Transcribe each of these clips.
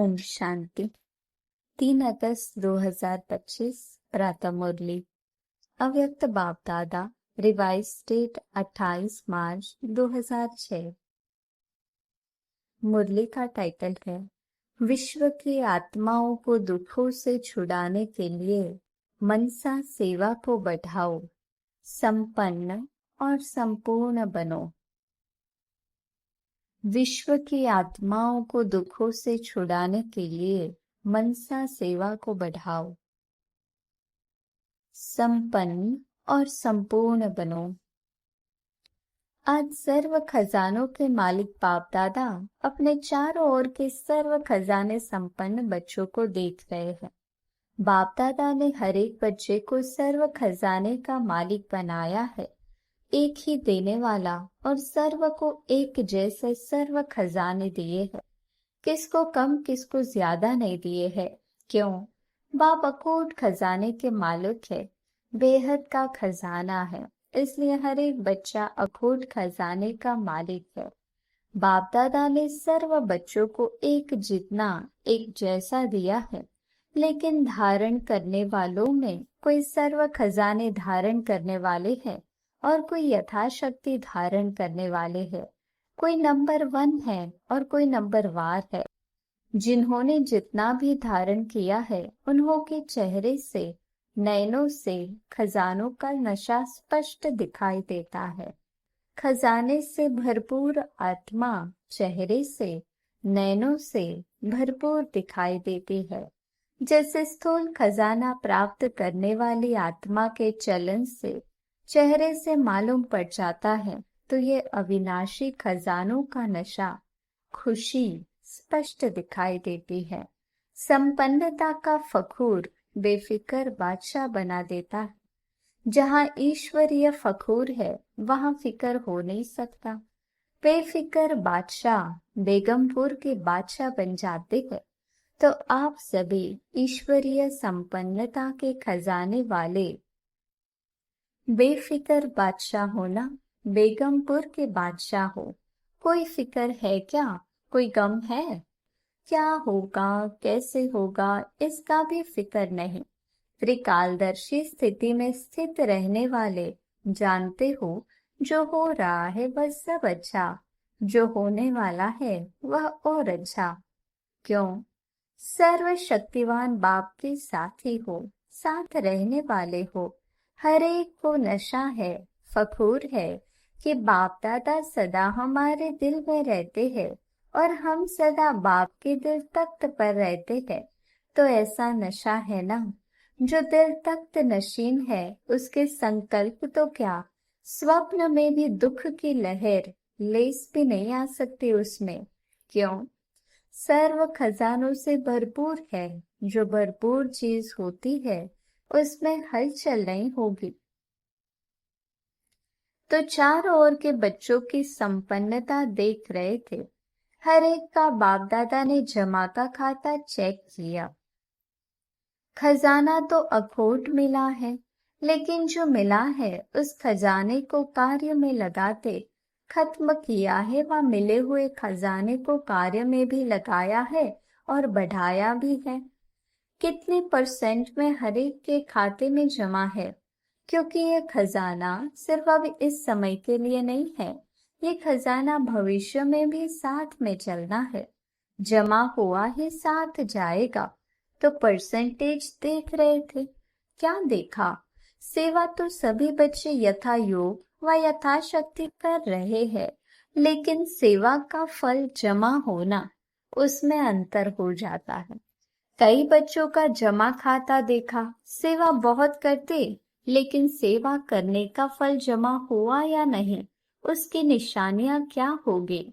ओम शांति। 3 अगस्त 2025 प्रातः मुरली। अव्यक्त बाप दादा, रिवाइज डेट 28 मार्च 2006। मुरली का टाइटल है विश्व की आत्माओं को दुखों से छुड़ाने के लिए मनसा सेवा को बढ़ाओ, संपन्न और संपूर्ण बनो। विश्व की आत्माओं को दुखों से छुड़ाने के लिए मनसा सेवा को बढ़ाओ, संपन्न और संपूर्ण बनो। आज सर्व खजानों के मालिक बाप दादा अपने चारों ओर के सर्व खजाने संपन्न बच्चों को देख रहे हैं। बाप दादा ने हर एक बच्चे को सर्व खजाने का मालिक बनाया है, एक ही देने वाला, और सर्व को एक जैसे सर्व खजाने दिए हैं। किसको कम किसको ज्यादा नहीं दिए हैं। क्यों? बाप अकूट खजाने के मालिक है, बेहद का खजाना है, इसलिए हर एक बच्चा अकूट खजाने का मालिक है। बाप दादा ने सर्व बच्चों को एक जितना एक जैसा दिया है, लेकिन धारण करने वालों में कोई सर्व खजाने धारण करने वाले हैं और कोई यथाशक्ति धारण करने वाले हैं। कोई नंबर 1 है और कोई नंबर वार है। जिन्होंने जितना भी धारण किया है उन्हों के चेहरे से, नयनों से खजानों का नशा स्पष्ट दिखाई देता है। खजाने से भरपूर आत्मा चेहरे से, नयनों से भरपूर दिखाई देती है। जैसे स्थूल खजाना प्राप्त करने वाली आत्मा के चलन से चेहरे से मालूम पड़ जाता है, तो ये अविनाशी खजानों का नशा, खुशी स्पष्ट दिखाई देती है। संपन्नता का फखूर बेफिक्र बादशाह बना देता है। जहाँ ईश्वरीय फखूर है वहाँ फिक्र हो नहीं सकता। बेफिक्र बादशाह बेगमपुर के बादशाह बन जाते हैं। तो आप सभी ईश्वरीय संपन्नता के खजाने वाले बेफिक्र बादशाह हो ना, बेगमपुर के बादशाह हो। कोई फिक्र है क्या? कोई गम है क्या? होगा कैसे होगा इसका भी फिक्र नहीं। त्रिकालदर्शी स्थिति में स्थित रहने वाले जानते हो जो हो रहा है वह सब अच्छा, जो होने वाला है वह और अच्छा। क्यों? सर्वशक्तिवान बाप के साथी हो, साथ रहने वाले हो। हर एक को नशा है, फखूर है कि बाप दादा सदा हमारे दिल में रहते हैं और हम सदा बाप के दिल तख्त पर रहते हैं। तो ऐसा नशा है ना, जो दिल तख्त नशीन है उसके संकल्प तो क्या, स्वप्न में भी दुख की लहर लेस भी नहीं आ सकती उसमें। क्यों? सर्व खजानों से भरपूर है। जो भरपूर चीज होती है उसमें हलचल नहीं होगी। तो चारों ओर के बच्चों की संपन्नता देख रहे थे। हर एक का बाप दादा ने जमा का खाता चेक किया। खजाना तो अखोट मिला है, लेकिन जो मिला है उस खजाने को कार्य में लगाते खत्म किया है, वह मिले हुए खजाने को कार्य में भी लगाया है और बढ़ाया भी है। कितने परसेंट में हर एक के खाते में जमा है, क्योंकि ये खजाना सिर्फ अब इस समय के लिए नहीं है, ये खजाना भविष्य में भी साथ में चलना है। जमा हुआ ही साथ जाएगा। तो परसेंटेज देख रहे थे। क्या देखा? सेवा तो सभी बच्चे यथा योग व यथाशक्ति कर रहे हैं, लेकिन सेवा का फल जमा होना, उसमें अंतर हो जाता है। कई बच्चों का जमा खाता देखा, सेवा बहुत करते, लेकिन सेवा करने का फल जमा हुआ या नहीं, उसकी निशानियां क्या होगी?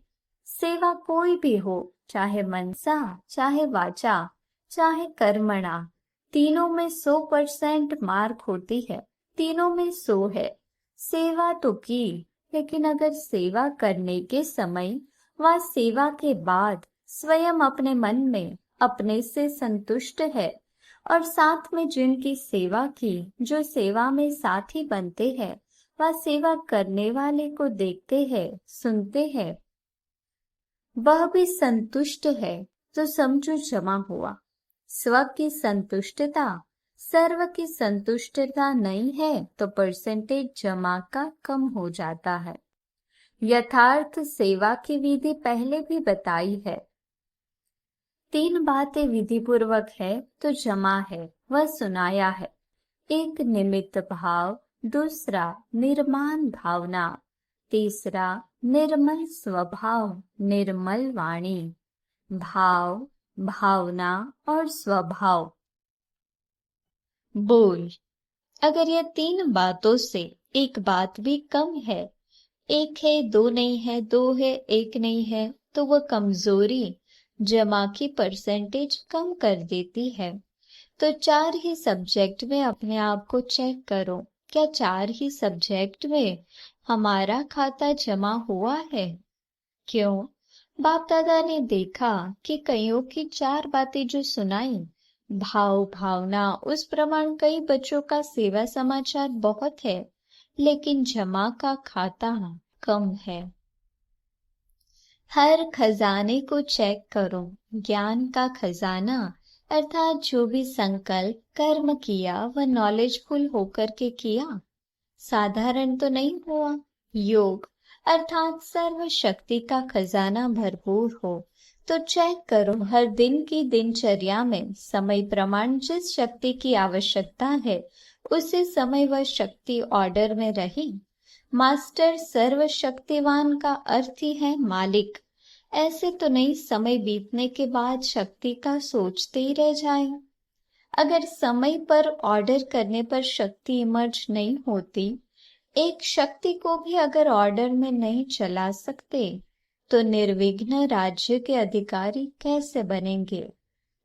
सेवा कोई भी हो, चाहे मनसा, चाहे वाचा, चाहे कर्मणा, तीनों में 100% मार्क होती है। तीनों में 100 है। सेवा तो की, लेकिन अगर सेवा करने के समय व सेवा के बाद स्वयं अपने मन में अपने से संतुष्ट है और साथ में जिनकी सेवा की, जो सेवा में साथी बनते हैं, वह सेवा करने वाले को देखते हैं, सुनते हैं, वह भी संतुष्ट है, तो समझो जमा हुआ। स्व की संतुष्टता सर्व की संतुष्टता नहीं है तो परसेंटेज जमा का कम हो जाता है। यथार्थ सेवा की विधि पहले भी बताई है। 3 बातें विधि पूर्वक है तो जमा है वह सुनाया है। एक निमित्त भाव, दूसरा निर्माण भावना, तीसरा निर्मल स्वभाव, निर्मल वाणी। भाव, भावना और स्वभाव। बोल। अगर ये 3 बातों से एक बात भी कम है, एक है दो नहीं है, दो है एक नहीं है, तो वह कमजोरी जमा की परसेंटेज कम कर देती है। तो 4 ही सब्जेक्ट में अपने आप को चेक करो, क्या 4 ही सब्जेक्ट में हमारा खाता जमा हुआ है? क्यों? बाप दादा ने देखा कि कईयों की 4 बातें जो सुनाई, भाव भावना, उस प्रमाण कई बच्चों का सेवा समाचार बहुत है, लेकिन जमा का खाता कम है। हर खजाने को चेक करो। ज्ञान का खजाना अर्थात जो भी संकल्प कर्म किया वह नॉलेजफुल होकर के किया, साधारण तो नहीं हुआ। योग अर्थात सर्व शक्ति का खजाना भरपूर हो तो चेक करो हर दिन की दिनचर्या में समय प्रमाण जिस शक्ति की आवश्यकता है उसी समय वह शक्ति ऑर्डर में रही। मास्टर सर्वशक्तिवान का अर्थ ही है मालिक। ऐसे तो नहीं समय बीतने के बाद शक्ति का सोचते ही रह जाए। अगर समय पर ऑर्डर करने पर शक्ति इमर्ज नहीं होती, एक शक्ति को भी अगर ऑर्डर में नहीं चला सकते तो निर्विघ्न राज्य के अधिकारी कैसे बनेंगे?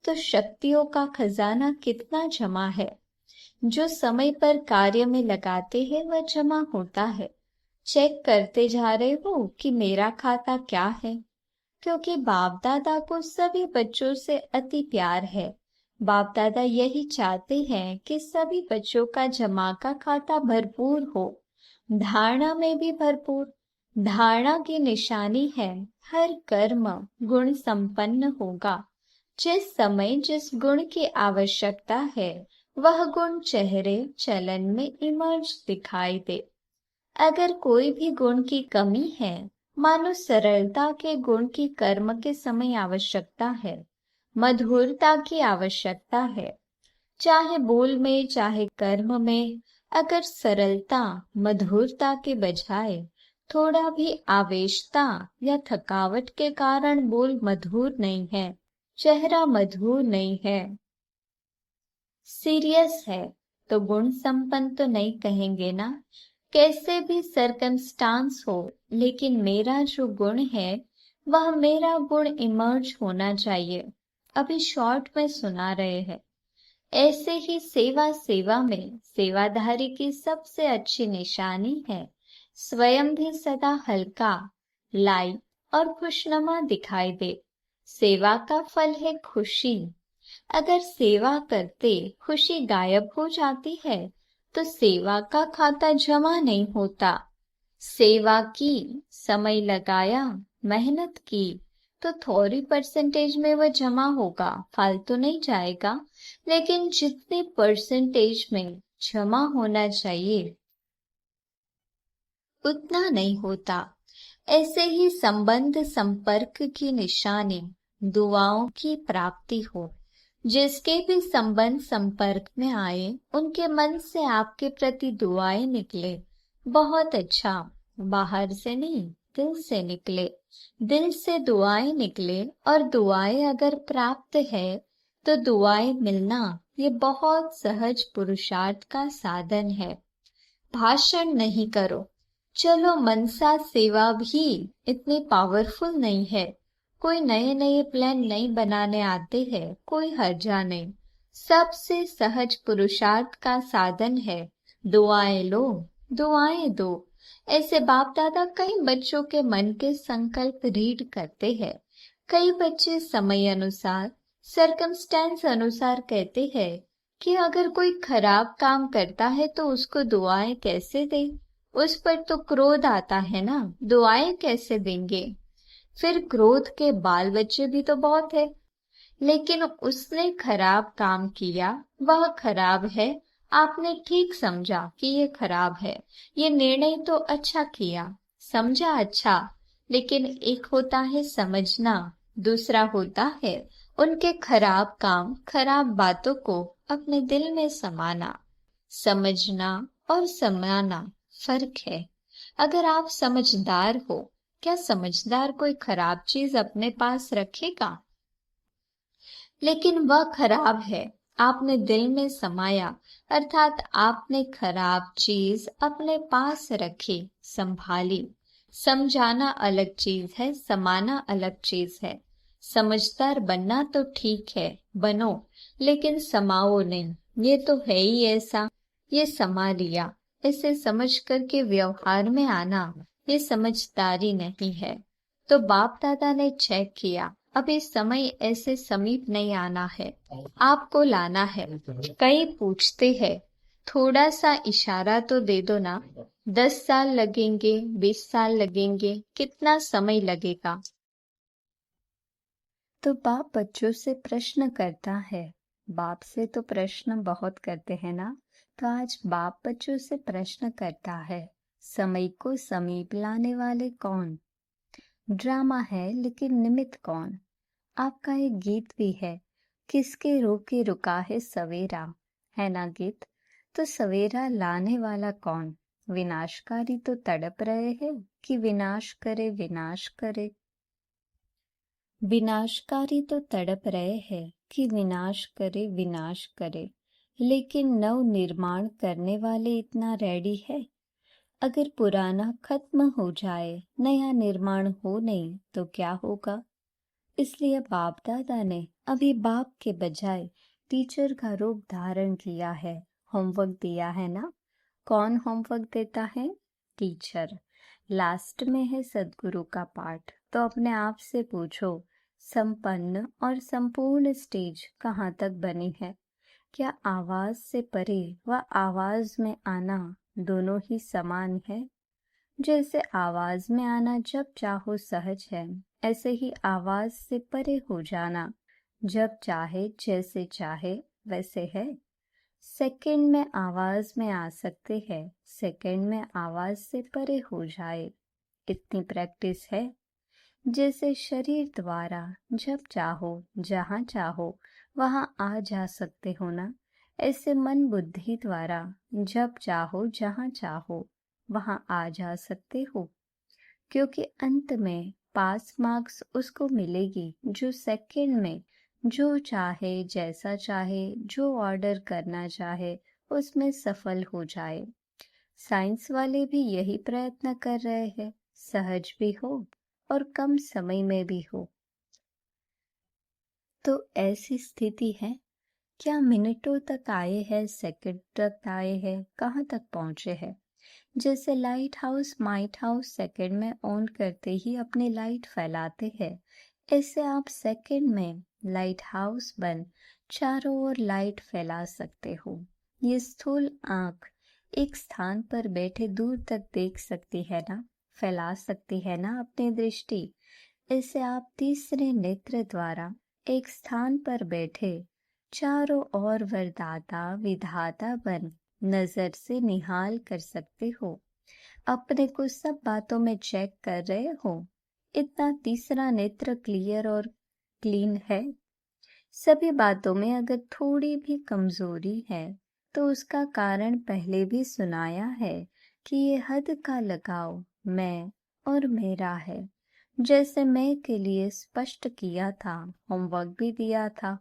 तो शक्तियों का खजाना कितना जमा है, जो समय पर कार्य में लगाते हैं वह जमा होता है। चेक करते जा रहे हो कि मेरा खाता क्या है, क्योंकि बाप दादा को सभी बच्चों से अति प्यार है। बाप दादा यही चाहते हैं कि सभी बच्चों का जमा का खाता भरपूर हो, धारणा में भी भरपूर। धारणा की निशानी है हर कर्म गुण संपन्न होगा। जिस समय जिस गुण की आवश्यकता है वह गुण चेहरे चलन में इमर्ज दिखाई दे। अगर कोई भी गुण की कमी है, मानो सरलता के गुण की कर्म के समय आवश्यकता है, मधुरता की आवश्यकता है, चाहे बोल में चाहे कर्म में। अगर सरलता मधुरता के बजाय थोड़ा भी आवेशता या थकावट के कारण बोल मधुर नहीं है, चेहरा मधुर नहीं है, सीरियस है, तो गुण संपन्न तो नहीं कहेंगे ना। कैसे भी सरकमस्टांस हो, लेकिन मेरा जो गुण है वह मेरा गुण इमर्ज होना चाहिए। अभी शॉर्ट में सुना रहे हैं। ऐसे ही सेवा में सेवाधारी की सबसे अच्छी निशानी है स्वयं भी सदा हल्का, लाइट और खुशनुमा दिखाई दे। सेवा का फल है खुशी। अगर सेवा करते खुशी गायब हो जाती है तो सेवा का खाता जमा नहीं होता। सेवा की, समय लगाया, मेहनत की तो थोड़ी परसेंटेज में वह जमा होगा, फालतू नहीं जाएगा। लेकिन जितने परसेंटेज में जमा होना चाहिए उतना नहीं होता। ऐसे ही संबंध संपर्क की निशानी दुआओं की प्राप्ति हो। जिसके भी संबंध संपर्क में आए उनके मन से आपके प्रति दुआएं निकले, बहुत अच्छा। बाहर से नहीं, दिल से निकले। दिल से दुआएं निकले और दुआएं अगर प्राप्त है तो दुआएं मिलना ये बहुत सहज पुरुषार्थ का साधन है। भाषण नहीं करो। चलो मनसा सेवा भी इतनी पावरफुल नहीं है, कोई नए नए प्लान नहीं बनाने आते हैं, कोई हर्जा नहीं। सबसे सहज पुरुषार्थ का साधन है दुआएं लो, दुआएं दो। ऐसे बाप दादा कई बच्चों के मन के संकल्प रीड करते हैं। कई बच्चे समय अनुसार, सरकमस्टेंस अनुसार कहते हैं कि अगर कोई खराब काम करता है तो उसको दुआएं कैसे दे, उस पर तो क्रोध आता है ना, दुआएं कैसे देंगे। फिर क्रोध के बाल बच्चे भी तो बहुत है। लेकिन उसने खराब काम किया, वह खराब है। आपने ठीक समझा कि ये खराब है। ये निर्णय तो अच्छा किया, समझा अच्छा। लेकिन एक होता है समझना, दूसरा होता है उनके खराब काम, खराब बातों को अपने दिल में समाना। समझना और समाना फर्क है। अगर आप समझदार हो, क्या समझदार कोई खराब चीज अपने पास रखेगा? लेकिन वह खराब है, आपने दिल में समाया, अर्थात आपने खराब चीज अपने पास रखी, संभाली। समझाना अलग चीज है, समाना अलग चीज है। समझदार बनना तो ठीक है, बनो, लेकिन समाओ नहीं। ये तो है ही ऐसा, ये समा लिया। इसे समझ करके व्यवहार में आना, ये समझदारी नहीं है। तो बाप दादा ने चेक किया, अभी समय ऐसे समीप नहीं आना है, आपको लाना है। कई पूछते हैं, थोड़ा सा इशारा तो दे दो ना, 10 साल लगेंगे, 20 साल लगेंगे, कितना समय लगेगा? तो बाप बच्चों से प्रश्न करता है। बाप से तो प्रश्न बहुत करते हैं ना, तो आज बाप बच्चों से प्रश्न करता है, समय को समीप लाने वाले कौन? ड्रामा है, लेकिन निमित्त कौन? आपका एक गीत भी है, किसके रोके रुका है सवेरा, है ना गीत? तो सवेरा लाने वाला कौन? विनाशकारी तो तड़प रहे हैं कि विनाश करे, विनाश करे। विनाशकारी तो तड़प रहे हैं कि विनाश करे, विनाश करे। लेकिन नव निर्माण करने वाले इतना रेडी है? अगर पुराना खत्म हो जाए, नया निर्माण हो नहीं, तो क्या होगा? इसलिए बाप दादा ने अभी बाप के बजाय टीचर का रूप धारण किया है, होमवर्क दिया है ना। कौन होमवर्क देता है? टीचर। लास्ट में है सदगुरु का पाठ, तो अपने आप से पूछो, संपन्न और संपूर्ण स्टेज कहाँ तक बनी है? क्या आवाज से परे व आवाज में आना दोनों ही समान है? जैसे आवाज में आना जब चाहो सहज है, ऐसे ही आवाज से परे हो जाना जब चाहे, जैसे चाहे वैसे है। सेकंड में आवाज में आ सकते हैं, सेकंड में आवाज से परे हो जाए, इतनी प्रैक्टिस है। जैसे शरीर द्वारा जब चाहो, जहाँ चाहो वहाँ आ जा सकते हो ना, ऐसे मन बुद्धि द्वारा जब चाहो, जहाँ चाहो वहाँ आ जा सकते हो। क्योंकि अंत में पास मार्क्स उसको मिलेगी जो सेकंड में जो चाहे, जैसा चाहे, जो ऑर्डर करना चाहे उसमें सफल हो जाए। साइंस वाले भी यही प्रयत्न कर रहे हैं, सहज भी हो और कम समय में भी हो। तो ऐसी स्थिति है, क्या मिनटों तक आए हैं, सेकंड तक आए हैं, कहाँ तक पहुंचे हैं? जैसे light house might house second में ऑन करते ही अपनी लाइट फैलाते हैं, ऐसे आप सेकंड में लाइट हाउस बन चारों ओर लाइट फैला सकते हो। ये स्थूल आंख एक स्थान पर बैठे दूर तक देख सकती है ना, फैला सकती है ना अपनी दृष्टि। ऐसे आप तीसरे नेत्र द्वारा एक स्थान पर बैठे चारों ओर वरदाता विधाता बन नजर से निहाल कर सकते हो। अपने को सब बातों में चेक कर रहे हो, इतना तीसरा नेत्र क्लियर और क्लीन है। सभी बातों में अगर थोड़ी भी कमजोरी है तो उसका कारण पहले भी सुनाया है कि ये हद का लगाव मैं और मेरा है। जैसे मैं के लिए स्पष्ट किया था, होमवर्क भी दिया था,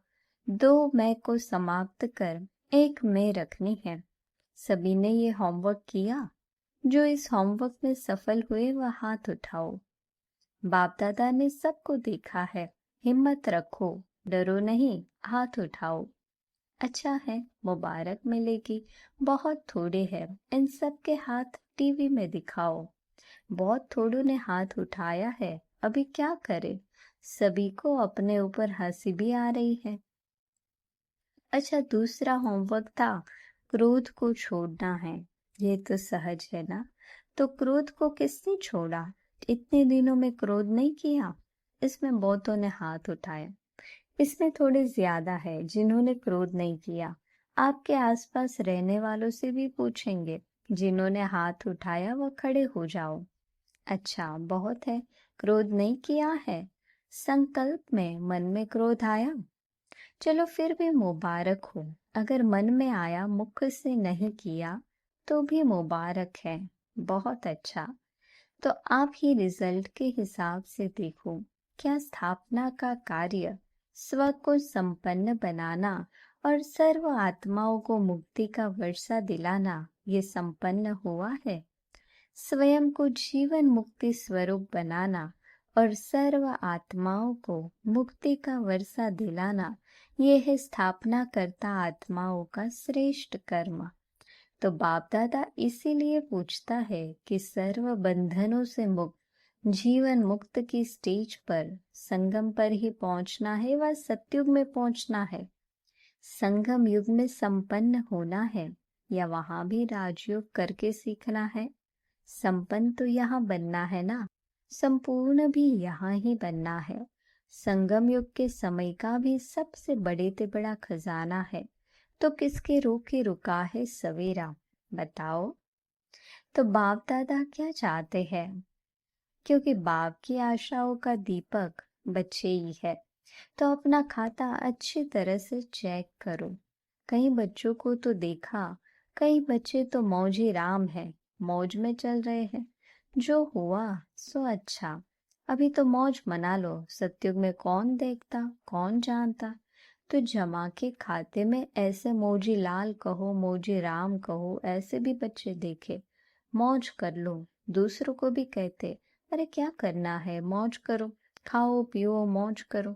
2 मैं को समाप्त कर एक मैं रखनी है। सभी ने ये होमवर्क किया? जो इस होमवर्क में सफल हुए वह हाथ उठाओ। बाप दादा ने सबको देखा है, हिम्मत रखो, डरो नहीं, हाथ उठाओ। अच्छा है, मुबारक मिलेगी। बहुत थोड़े हैं, इन सब के हाथ टीवी में दिखाओ। बहुत थोड़ों ने हाथ उठाया है, अभी क्या करे? सभी को अपने ऊपर हंसी भी आ रही है। अच्छा, दूसरा होमवर्क था, क्रोध को छोड़ना है। ये तो सहज है ना। तो क्रोध को किसने छोड़ा? इतने दिनों में क्रोध नहीं किया? इसमें बहुतों ने हाथ उठाया। इसमें थोड़े ज्यादा है जिन्होंने क्रोध नहीं किया। आपके आसपास रहने वालों से भी पूछेंगे, जिन्होंने हाथ उठाया वो खड़े हो जाओ। अच्छा, बहुत है। क्रोध नहीं किया है। संकल्प में मन में क्रोध आया। चलो फिर भी मुबारक हो। अगर मन में आया, मुख से नहीं किया, तो भी मुबारक है। बहुत अच्छा। तो आप ही रिजल्ट के हिसाब से देखो, क्या स्थापना का कार्य स्व को संपन्न बनाना और सर्व आत्माओं को मुक्ति का वर्षा दिलाना ये संपन्न हुआ है? स्वयं को जीवन मुक्ति स्वरूप बनाना और सर्व आत्माओं को मुक्ति का वर्षा दिलाना, ये है स्थापना करता आत्माओं का श्रेष्ठ कर्म। तो बाप दादा इसीलिए पूछता है कि सर्व बंधनों से मुक्त जीवन मुक्त की स्टेज पर संगम पर ही पहुंचना है व सतयुग में पहुंचना है? संगम युग में संपन्न होना है या वहां भी राजयोग करके सीखना है? संपन्न तो यहाँ बनना है ना, संपूर्ण भी यहाँ ही बनना है। संगम युग के समय का भी सबसे बड़े से बड़ा खजाना है, तो किसके रोके रुका है सवेरा? बताओ। तो बाप दादा क्या चाहते हैं? क्योंकि बाप की आशाओं का दीपक बच्चे ही है, तो अपना खाता अच्छी तरह से चेक करो। कई बच्चों को तो देखा, कई बच्चे तो मौजी राम है, मौज में चल रहे हैं। जो हुआ सो अच्छा। अभी तो मौज मना लो, सतयुग में कौन देखता, कौन जानता। तो जमा के खाते में ऐसे मौजी लाल कहो, मौजी राम कहो, ऐसे भी बच्चे देखे। मौज कर लो। दूसरों को भी कहते, अरे क्या करना है, मौज करो, खाओ पियो मौज करो।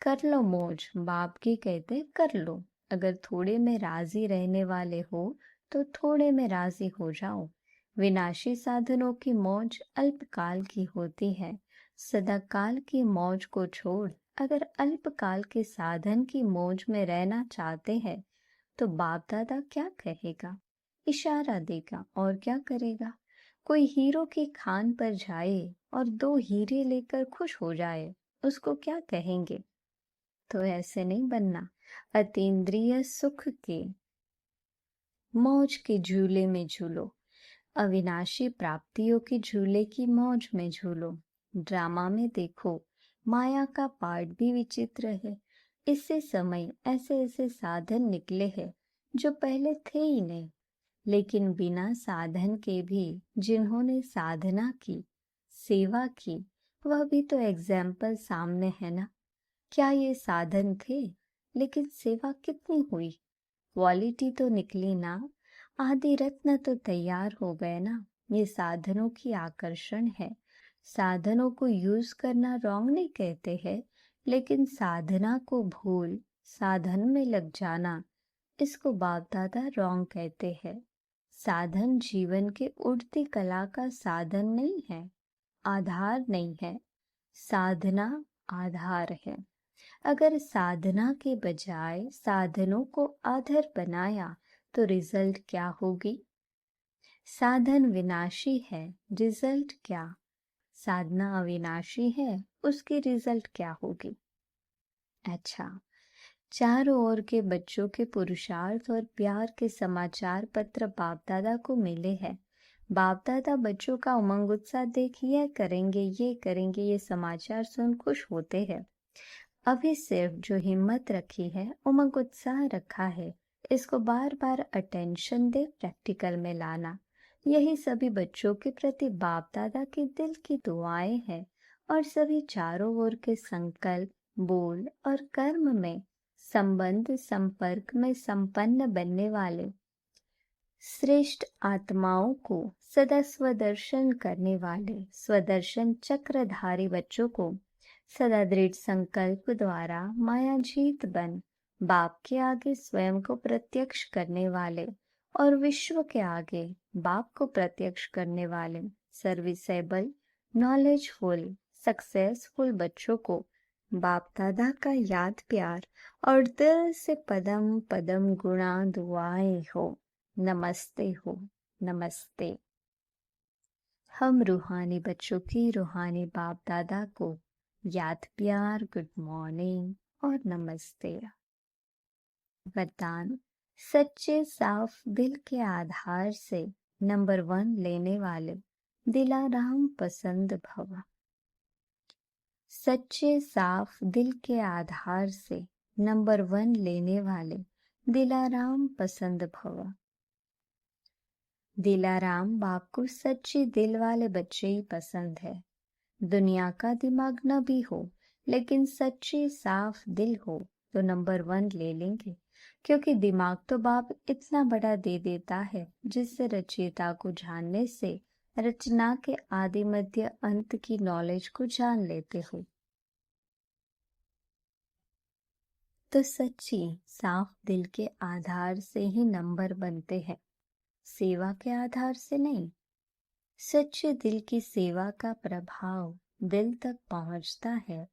कर लो मौज, बाप की कहते कर लो। अगर थोड़े में राजी रहने वाले हो तो थोड़े में राजी हो जाओ। विनाशी साधनों की मौज अल्पकाल की होती है। सदाकाल की मौज को छोड़ अगर अल्पकाल के साधन की मौज में रहना चाहते हैं तो बाप दादा क्या कहेगा? इशारा देगा और क्या करेगा? कोई हीरो की खान पर जाए और 2 हीरे लेकर खुश हो जाए, उसको क्या कहेंगे? तो ऐसे नहीं बनना। अतीन्द्रिय सुख के मौज के झूले में झूलो, अविनाशी प्राप्तियों के झूले की मौज में झूलो। ड्रामा में देखो, माया का पार्ट भी विचित्र है। इससे समय ऐसे ऐसे साधन निकले हैं जो पहले थे ही नहीं, लेकिन बिना साधन के भी जिन्होंने साधना की, सेवा की, वह भी तो एग्जाम्पल सामने है ना। क्या ये साधन थे, लेकिन सेवा कितनी हुई? क्वालिटी तो निकली ना। आदि रत्न तो तैयार हो गए ना। ये साधनों की आकर्षण है। साधनों को यूज करना रॉन्ग नहीं कहते हैं, लेकिन साधना को भूल साधन में लग जाना, इसको बाप दादा रॉन्ग कहते हैं। साधन जीवन के उड़ती कला का साधन नहीं है, आधार नहीं है। साधना आधार है। अगर साधना के बजाय साधनों को आधार बनाया तो रिजल्ट क्या होगी? साधन विनाशी है, रिजल्ट क्या? साधना अविनाशी है, उसकी रिजल्ट क्या होगी? अच्छा, चारों ओर के बच्चों के पुरुषार्थ और प्यार के समाचार पत्र बाप दादा को मिले हैं। बाप दादा बच्चों का उमंग उत्साह देख ये करेंगे ये समाचार सुन खुश होते हैं। अभी सिर्फ जो हिम्मत रखी है, उमंग उत्साह रखा है, इसको बार बार अटेंशन दे प्रैक्टिकल में लाना। यही सभी बच्चों के प्रति बाप दादा के दिल की दुआएं हैं और सभी चारों ओर के संकल्प, बोल और कर्म में संबंध संपर्क में संपन्न बनने वाले श्रेष्ठ आत्माओं को सदा स्वदर्शन करने वाले स्वदर्शन चक्रधारी बच्चों को सदा दृढ़ संकल्प द्वारा मायाजीत बन बाप के आगे स्वयं को प्रत्यक्ष करने वाले और विश्व के आगे बाप को प्रत्यक्ष करने वाले सर्विसेबल, नॉलेजफुल, सक्सेसफुल बच्चों को बाप दादा का याद प्यार और दिल से पदम पदम गुणा दुआएं हो। नमस्ते हो, नमस्ते। हम रूहानी बच्चों की रूहानी बाप दादा को याद प्यार गुड मॉर्निंग, और नमस्ते। वरदान। सच्चे साफ दिल के आधार से नंबर 1 लेने वाले दिलाराम पसंद भव। सच्चे साफ दिल के आधार से नंबर 1 लेने वाले दिलाराम पसंद भव। दिलाराम बाप को सच्चे दिल वाले बच्चे ही पसंद है। दुनिया का दिमाग न भी हो, लेकिन सच्चे साफ दिल हो तो नंबर 1 ले लेंगे, क्योंकि दिमाग तो बाप इतना बड़ा दे देता है जिससे रचयिता को जानने से रचना के आदि मध्य अंत की नॉलेज को जान लेते हो। तो सच्ची साफ दिल के आधार से ही नंबर बनते हैं, सेवा के आधार से नहीं। सच्चे दिल की सेवा का प्रभाव दिल तक पहुंचता है।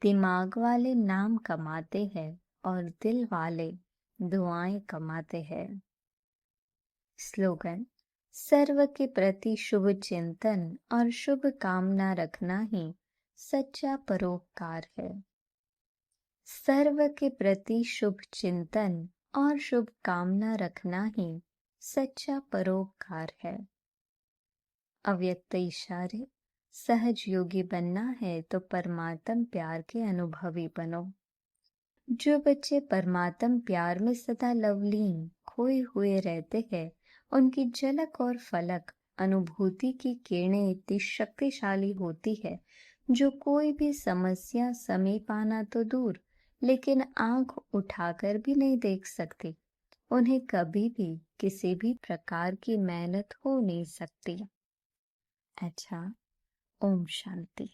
दिमाग वाले नाम कमाते हैं और दिल वाले दुआएं कमाते हैं। स्लोगन। सर्व के प्रति शुभ चिंतन और शुभ कामना रखना ही सच्चा परोपकार है। सर्व के प्रति शुभ चिंतन और शुभ कामना रखना ही सच्चा परोपकार है। अव्यक्त इशारे। सहज योगी बनना है तो परमात्म प्यार के अनुभवी बनो। जो बच्चे परमात्म प्यार में सदा लवलीन खोए हुए रहते हैं, उनकी झलक और फलक अनुभूति की किरणें इतनी शक्तिशाली होती है, जो कोई भी समस्या समीप आना तो दूर, लेकिन आंख उठाकर भी नहीं देख सकती। उन्हें कभी भी किसी भी प्रकार की मेहनत हो नहीं सकती। अच्छा, ओम शांति।